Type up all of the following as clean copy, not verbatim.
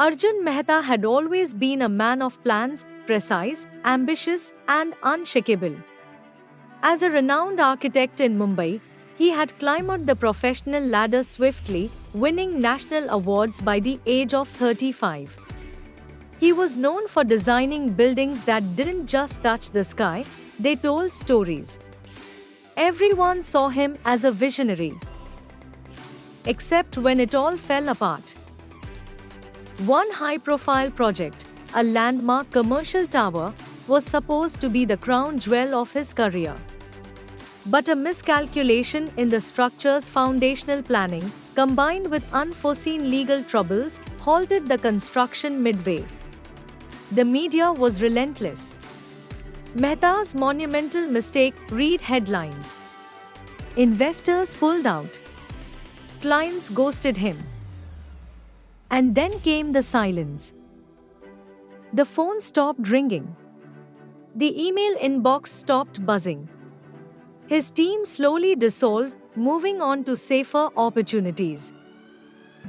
Arjun Mehta had always been a man of plans, precise, ambitious, and unshakable. As a renowned architect in Mumbai, he had climbed the professional ladder swiftly, winning national awards by the age of 35. He was known for designing buildings that didn't just touch the sky, they told stories. Everyone saw him as a visionary. Except when it all fell apart. One high-profile project, a landmark commercial tower, was supposed to be the crown jewel of his career. But a miscalculation in the structure's foundational planning, combined with unforeseen legal troubles, halted the construction midway. The media was relentless. Mehta's monumental mistake read headlines. Investors pulled out. Clients ghosted him. And then came the silence. The phone stopped ringing. The email inbox stopped buzzing. His team slowly dissolved, moving on to safer opportunities.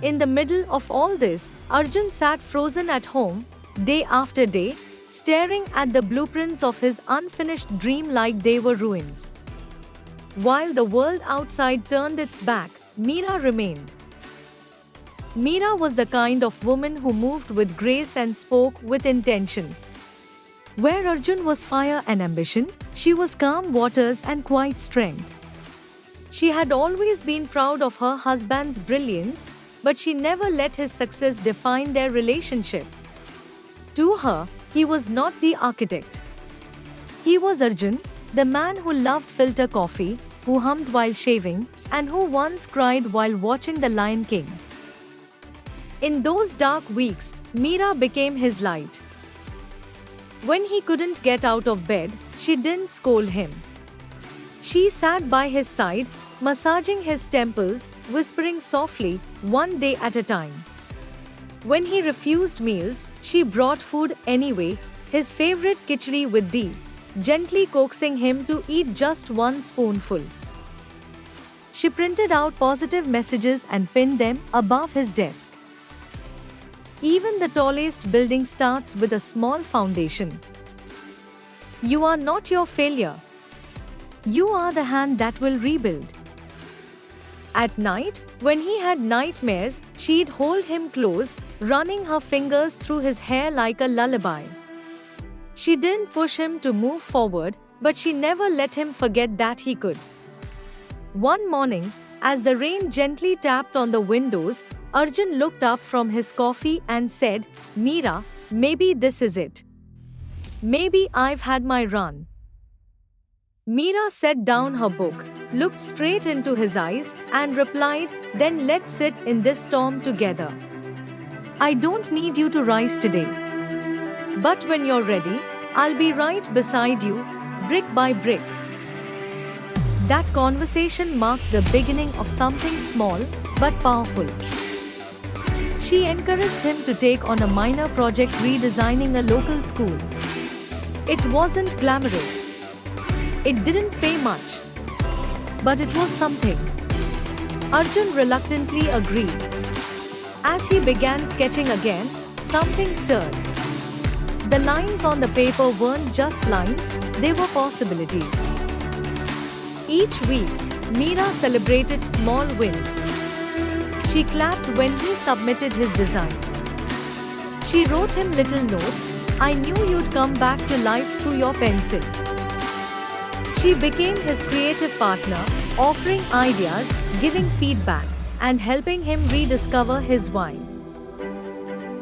In the middle of all this, Arjun sat frozen at home, day after day, staring at the blueprints of his unfinished dream like they were ruins. While the world outside turned its back, Meera remained. Meera was the kind of woman who moved with grace and spoke with intention. Where Arjun was fire and ambition, she was calm waters and quiet strength. She had always been proud of her husband's brilliance, but she never let his success define their relationship. To her, he was not the architect. He was Arjun, the man who loved filter coffee, who hummed while shaving, and who once cried while watching The Lion King. In those dark weeks, Meera became his light. When he couldn't get out of bed, she didn't scold him. She sat by his side, massaging his temples, whispering softly, one day at a time. When he refused meals, she brought food anyway, his favorite khichdi with ghee, gently coaxing him to eat just one spoonful. She printed out positive messages and pinned them above his desk. Even the tallest building starts with a small foundation. You are not your failure. You are the hand that will rebuild. At night, when he had nightmares, she'd hold him close, running her fingers through his hair like a lullaby. She didn't push him to move forward, but she never let him forget that he could. One morning, as the rain gently tapped on the windows, Arjun looked up from his coffee and said, Meera, maybe this is it. Maybe I've had my run. Meera set down her book, looked straight into his eyes, and replied, then let's sit in this storm together. I don't need you to rise today. But when you're ready, I'll be right beside you, brick by brick. That conversation marked the beginning of something small but powerful. She encouraged him to take on a minor project redesigning a local school. It wasn't glamorous. It didn't pay much. But it was something. Arjun reluctantly agreed. As he began sketching again, something stirred. The lines on the paper weren't just lines, they were possibilities. Each week, Meera celebrated small wins. She clapped when he submitted his designs. She wrote him little notes, I knew you'd come back to life through your pencil. She became his creative partner, offering ideas, giving feedback, and helping him rediscover his why.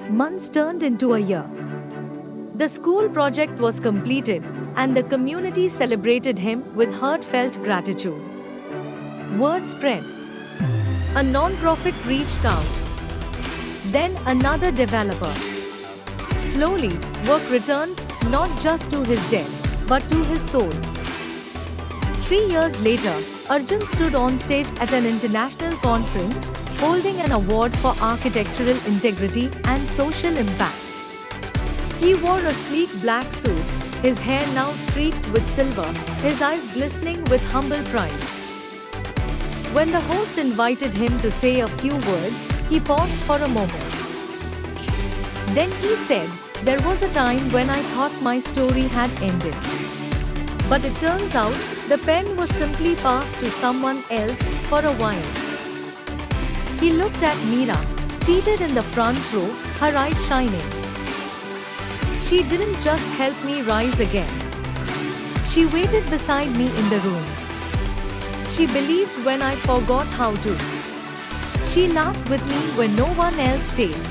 Months turned into a year. The school project was completed, and the community celebrated him with heartfelt gratitude. Word spread. A non-profit reached out. Then another developer. Slowly, work returned not just to his desk, but to his soul. 3 years later, Arjun stood on stage at an international conference, holding an award for architectural integrity and social impact. He wore a sleek black suit, his hair now streaked with silver, his eyes glistening with humble pride. When the host invited him to say a few words, he paused for a moment. Then he said, "There was a time when I thought my story had ended. But it turns out, the pen was simply passed to someone else for a while." He looked at Meera, seated in the front row, her eyes shining. She didn't just help me rise again. She waited beside me in the ruins. She believed when I forgot how to. She laughed with me when no one else did.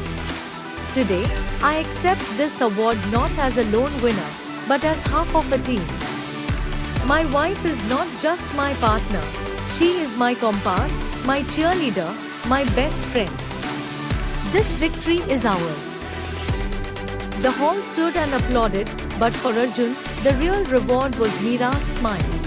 Today, I accept this award not as a lone winner, but as half of a team. My wife is not just my partner. She is my compass, my cheerleader, my best friend. This victory is ours. The hall stood and applauded, but for Arjun, the real reward was Meera's smile.